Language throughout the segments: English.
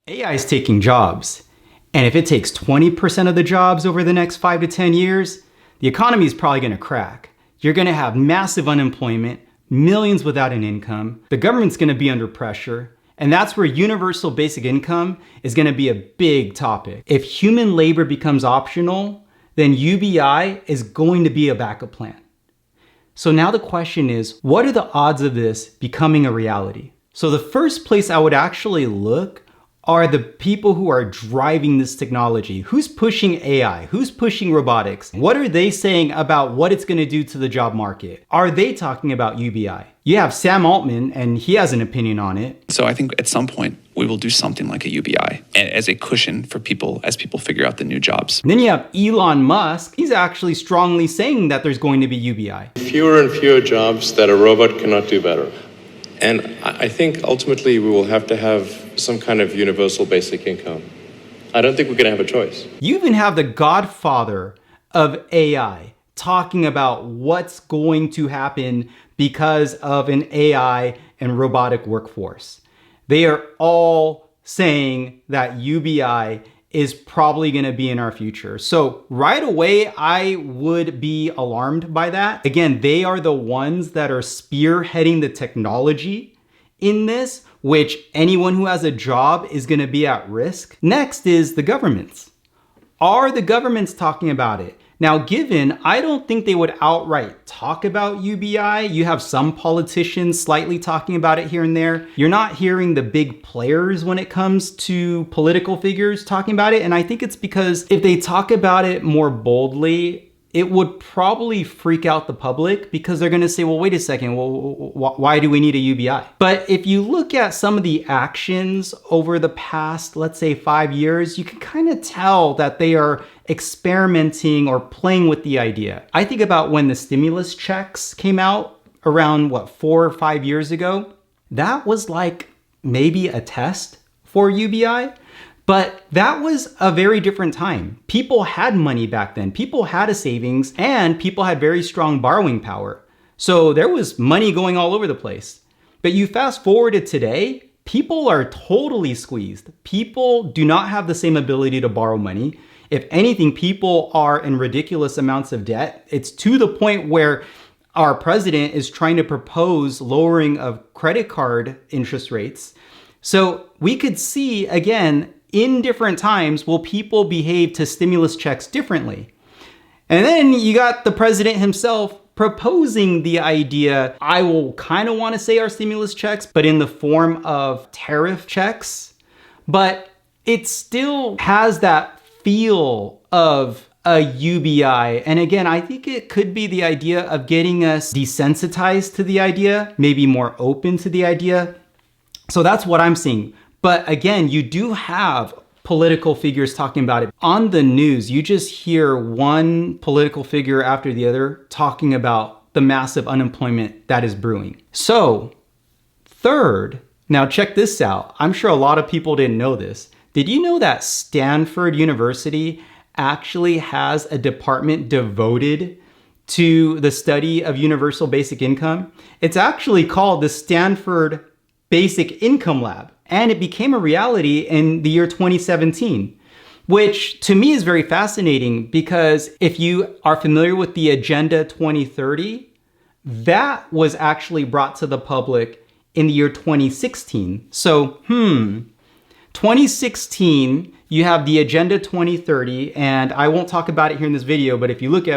AI is taking jobs. And if it takes 20% of the jobs over the next 5 to 10 years, the economy is probably going to crack. You're going to have massive unemployment, millions without an income. The government's going to be under pressure. And that's where universal basic income is going to be a big topic. If human labor becomes optional, then UBI is going to be a backup plan. So now the question is, what are the odds of this becoming a reality? So the first place I would actually look are the people who are driving this technology. Who's pushing AI? Who's pushing robotics? What are they saying about what it's going to do to the job market? Are they talking about UBI? You have Sam Altman, and he has an opinion on it. So I think at some point we will do something like a UBI as a cushion for people as people figure out the new jobs. And then you have Elon Musk. He's actually strongly saying that there's going to be UBI. Fewer and fewer jobs that a robot cannot do better. And I think ultimately we will have to have some kind of universal basic income. I don't think we're going to have a choice. You even have the godfather of AI talking about what's going to happen because of an AI and robotic workforce. They are all saying that UBI is probably going to be in our future. So right away, I would be alarmed by that. Again, they are the ones that are spearheading the technology in this, which anyone who has a job is going to be at risk. Next is the governments. Are the governments talking about it? Now, given, I don't think they would outright talk about UBI. You have some politicians slightly talking about it here and there. You're not hearing the big players when it comes to political figures talking about it. And I think it's because if they talk about it more boldly, it would probably freak out the public because they're going to say, well, wait a second, well, why do we need a UBI? But if you look at some of the actions over the past, let's say 5 years, you can kind of tell that they are experimenting or playing with the idea. I think about when the stimulus checks came out around 4 or 5 years ago. That was like maybe a test for UBI. But that was a very different time. People had money back then. People had a savings and people had very strong borrowing power. So there was money going all over the place. But you fast forward to today, people are totally squeezed. People do not have the same ability to borrow money. If anything, people are in ridiculous amounts of debt. It's to the point where our president is trying to propose lowering of credit card interest rates. So we could see, again, in different times, will people behave to stimulus checks differently? And then you got the president himself proposing the idea, I will kind of want to say our stimulus checks, but in the form of tariff checks. But it still has that feel of a UBI. And again, I think it could be the idea of getting us desensitized to the idea, maybe more open to the idea. So that's what I'm seeing. But again, you do have political figures talking about it. On the news, you just hear one political figure after the other talking about the massive unemployment that is brewing. So, third, now check this out. I'm sure a lot of people didn't know this. Did you know that Stanford University actually has a department devoted to the study of universal basic income? It's actually called the Stanford Basic Income Lab. And it became a reality in the year 2017, which to me is very fascinating because if you are familiar with the Agenda 2030, that was actually brought to the public in the year 2016. So, 2016, you have the Agenda 2030, and I won't talk about it here in this video, but if you look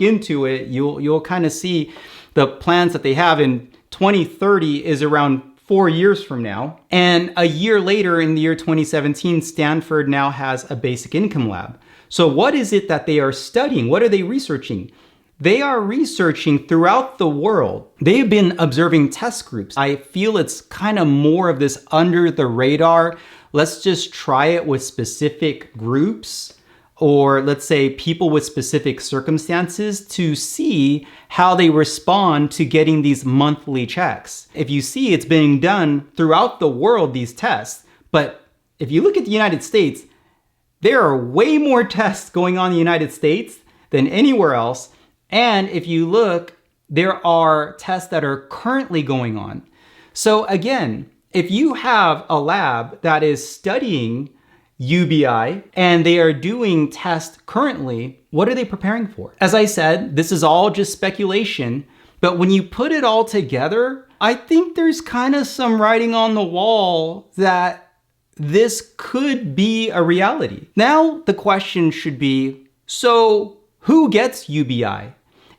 into it, you'll kind of see the plans that they have. In 2030 is around 4 years from now. And a year later, in the year 2017, Stanford now has a basic income lab. So what is it that they are studying? What are they researching? They are researching throughout the world. They've been observing test groups. I feel it's kind of more of this under the radar. Let's just try it with specific groups, or let's say people with specific circumstances, to see how they respond to getting these monthly checks. If you see, it's being done throughout the world, these tests. But if you look at the United States, there are way more tests going on in the United States than anywhere else. And if you look, there are tests that are currently going on. So again, If you have a lab that is studying UBI and they are doing tests currently, what are they preparing for? As I said, this is all just speculation, but when you put it all together, I think there's kind of some writing on the wall that this could be a reality. Now the question should be, so who gets UBI?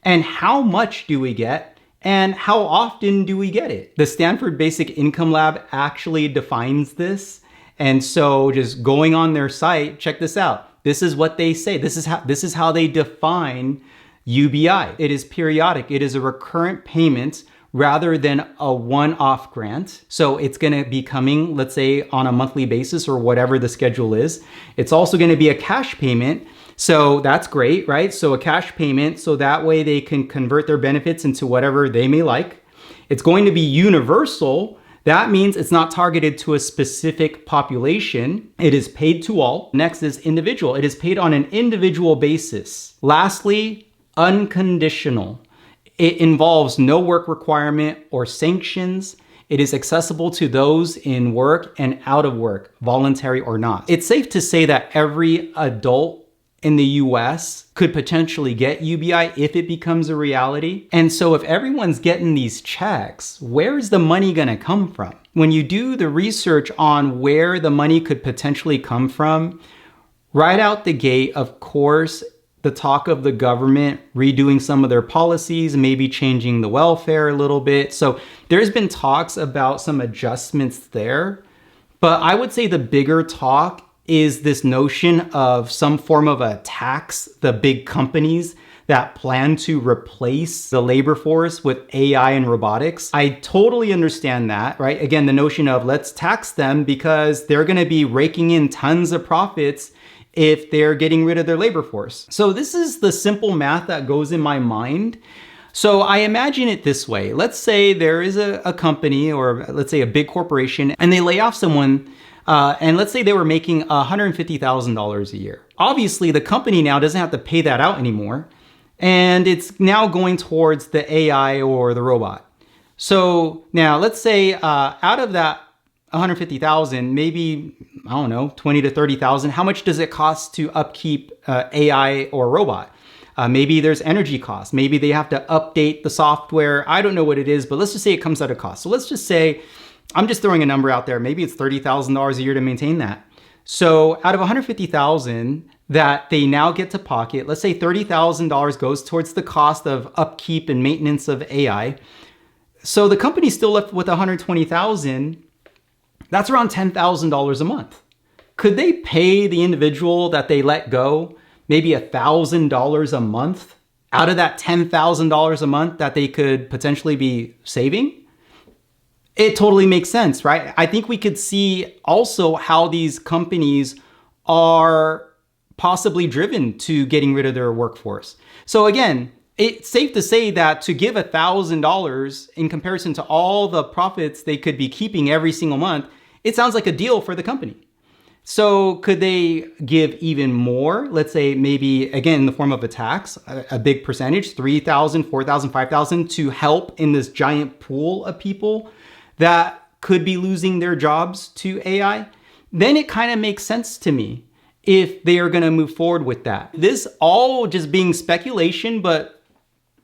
And how much do we get? And how often do we get it? The Stanford Basic Income Lab actually defines this. And so just going on their site, check this out. This is what they say. This is how they define UBI. It is periodic. It is a recurrent payment rather than a one-off grant. So it's going to be coming, let's say, on a monthly basis or whatever the schedule is. It's also going to be a cash payment. So that's great, right? So a cash payment, so that way they can convert their benefits into whatever they may like. It's going to be universal. That means it's not targeted to a specific population. It is paid to all. Next is individual. It is paid on an individual basis. Lastly, unconditional. It involves no work requirement or sanctions. It is accessible to those in work and out of work, voluntary or not. It's safe to say that every adult in the US could potentially get UBI if it becomes a reality. And so if everyone's getting these checks, where is the money gonna come from? When you do the research on where the money could potentially come from, right out the gate, of course, the talk of the government redoing some of their policies, maybe changing the welfare a little bit. So there's been talks about some adjustments there, but I would say the bigger talk is this notion of some form of a tax, the big companies that plan to replace the labor force with AI and robotics. I totally understand that, right? Again, the notion of let's tax them because they're gonna be raking in tons of profits if they're getting rid of their labor force. So this is the simple math that goes in my mind. So I imagine it this way. Let's say there is a company or let's say a big corporation and they lay off someone and let's say they were making $150,000 a year. Obviously, the company now doesn't have to pay that out anymore. And it's now going towards the AI or the robot. So now let's say out of that 150,000, maybe, I don't know, 20 to 30,000, how much does it cost to upkeep AI or robot? Maybe there's energy costs. Maybe they have to update the software. I don't know what it is, but let's just say it comes at a cost. So let's just say, I'm just throwing a number out there. Maybe it's $30,000 a year to maintain that. So out of 150,000 that they now get to pocket, let's say $30,000 goes towards the cost of upkeep and maintenance of AI. So the company's still left with 120,000. That's around $10,000 a month. Could they pay the individual that they let go maybe $1,000 a month out of that $10,000 a month that they could potentially be saving? It totally makes sense, right? I think we could see also how these companies are possibly driven to getting rid of their workforce. So again, it's safe to say that to give $1,000 in comparison to all the profits they could be keeping every single month, it sounds like a deal for the company. So could they give even more? Let's say maybe, again, in the form of a tax, a big percentage, 3,000, 4,000, 5,000 to help in this giant pool of people that could be losing their jobs to AI? Then it kind of makes sense to me if they are going to move forward with that. This all just being speculation, but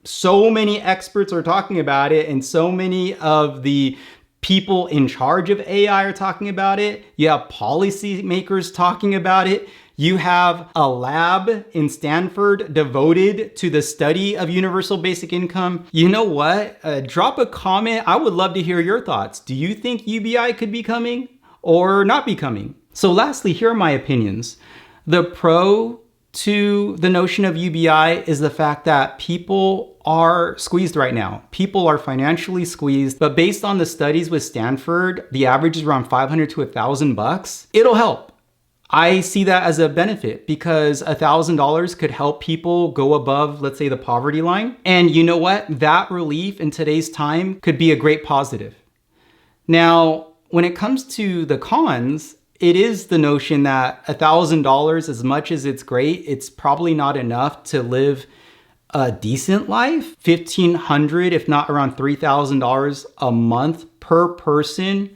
so many experts are talking about it and so many of the people in charge of AI are talking about it. You have policymakers talking about it. You have a lab in Stanford devoted to the study of universal basic income. You know what? Drop a comment. I would love to hear your thoughts. Do you think UBI could be coming or not be coming? So lastly, here are my opinions. The pro to the notion of UBI is the fact that people are squeezed right now. People are financially squeezed, but based on the studies with Stanford, the average is around $500 to $1,000. It'll help. I see that as a benefit because $1,000 could help people go above, let's say, the poverty line. And you know what? That relief in today's time could be a great positive. Now, when it comes to the cons, it is the notion that $1,000, as much as it's great, it's probably not enough to live a decent life. $1,500, if not around $3,000 a month per person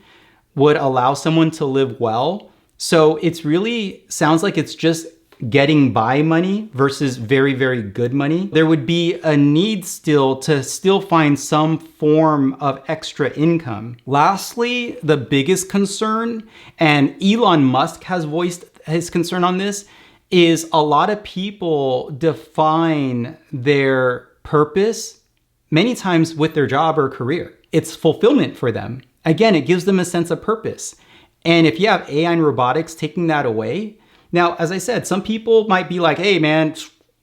would allow someone to live well. So it's really sounds like it's just getting by money versus very, very good money. There would be a need still to find some form of extra income. Lastly, the biggest concern, and Elon Musk has voiced his concern on this, is a lot of people define their purpose many times with their job or career. It's fulfillment for them. Again, it gives them a sense of purpose. And if you have AI and robotics taking that away, now, as I said, some people might be like, hey man,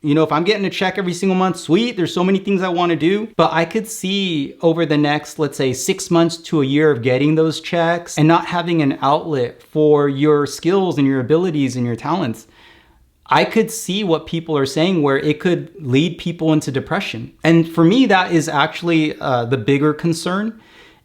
if I'm getting a check every single month, sweet, there's so many things I want to do. But I could see over the next, let's say 6 months to a year of getting those checks and not having an outlet for your skills and your abilities and your talents. I could see what people are saying where it could lead people into depression. And for me, that is actually the bigger concern.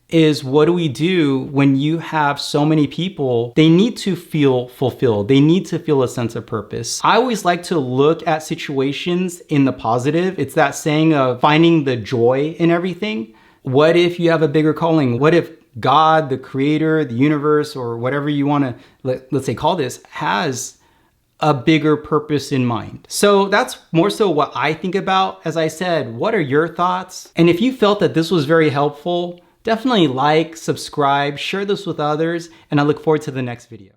Is what do we do when you have so many people, they need to feel fulfilled. They need to feel a sense of purpose. I always like to look at situations in the positive. It's that saying of finding the joy in everything. What if you have a bigger calling? What if God, the creator, the universe, or whatever you want to, let's say, call this, has a bigger purpose in mind? So that's more so what I think about. As I said, what are your thoughts? And if you felt that this was very helpful, definitely like, subscribe, share this with others, and I look forward to the next video.